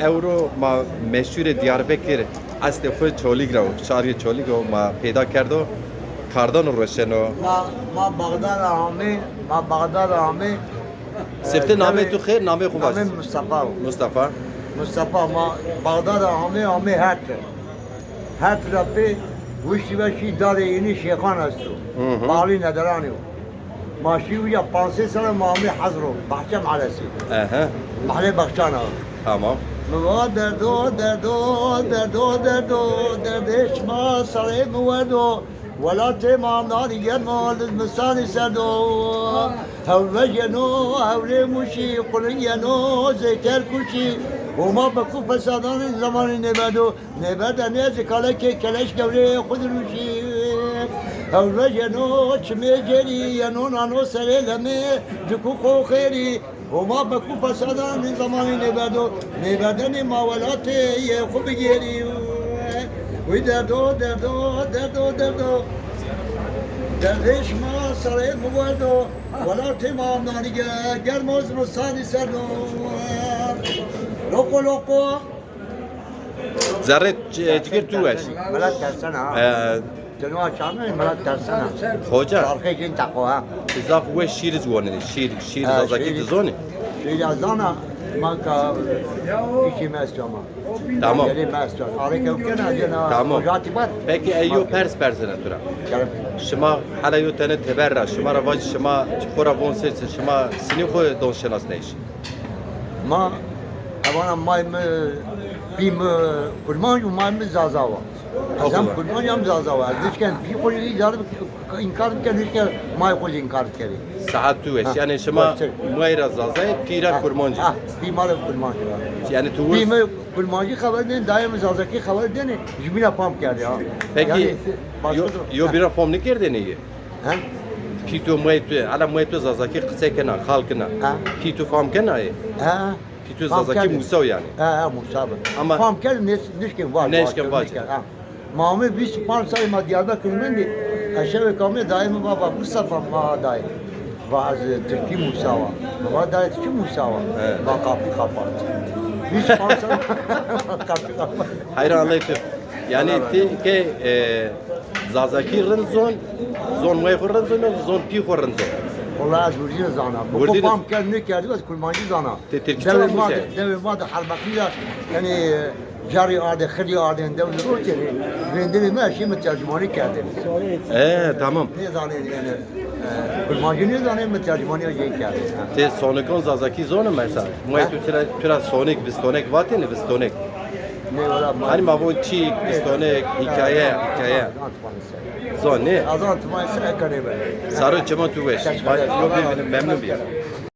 euro ma meşhure Diyarbakır asli خود چولی گرو شاری چولی گرو ما پیدا کردو کاردان روشنو ما بغداد آمی سفته نامه تو خیر نامه خوب است نام مصطفی مصطفی ما بغداد آمی هات ربی وشی وشی داره اینی شیخان هستو بالی ندرانیو ماشی ویا 5 سال ما آمی حضرو بحشم علیسی اها محلی بخشان ها tamam دردش ما سره مودو ولا تمام ناری گرمال مسانی سردو هوا جنو هولی موشی قلنگنو زیتر کشی و ما بکو فسادان زمانی نبدو نیز کاله که کلش گوری خود روشی هوا جنو چمی جری ینو نانو سره لمه جکو خو خیری و ما بکو فسادان زمانی نبدنی ماولاتی خوب گیری وی دردو دردش ما سره مودو ولا تمام نانیگه گرموز رسانی سردو لوکو ذره جگر تو اش ملت ترسنه جنو آشامه ملت ترسنه خوجا تارخه جن تقوه اضاف و شیر زونه شیر زازاکی زونه شیر ازانه من که ایشی مستوما tamam یعنی مستوم آره که کنه جنا tamam جاتی باد peki eyyo persine tura شما حالا یو تنه تبرر شما را واج شما خورا وون سرس شما سنی خو دون شناس نیش ما اوانا مایم بیم kurman و مایم زازاوا ازم kurman هم زازاوا دیشکن بی خوری جارب inkar کنه دیشکن مای خوری inkar کنه saat tu eş yani şema muayra zazay pira kurmancı بیمار kurmancı yani tu بیم kurmancı خبر دین دایم زازaki خبر دین جمینا پام کرده ها peki yo bir reform ne kerde neyi ها Pito muaytu ala muaytu zazaki qısa kana halkına pito fam kana ها pito zazaki musa yani ها مصابه Ama پام کرد نشکن واج نشکن واج. مامه 25 سال ما دیاربکر مندی اشوه کامل دایم بابا مصطفی ما دایم باز ترکی مساوا بابا دایم چی مساوا با کافی خاپات 25 سال کافی خاپات hayran alaytım yani ke zazaki zon muay khurran zon pi khurran والله از ورزی زانم ورزی پام کرد نکردی بس کرمانجی زانم ترکی چرا میشه ما ده حربقیه یعنی جاری آده خیلی آده دولت رو چه وندی ماشی مترجمانی کرده tamam نزانید یعنی کرمانجی نزانید مترجمانی رو یک کرده te sonikon zazaki zonu mesela muaytu tira sonik vistonek vatin vistonek نه ولا ما hani ma bu çik vistonek hikaye zon ne از آن تو ما سر کنه بله sarı çama tu veş yo bir memnun bir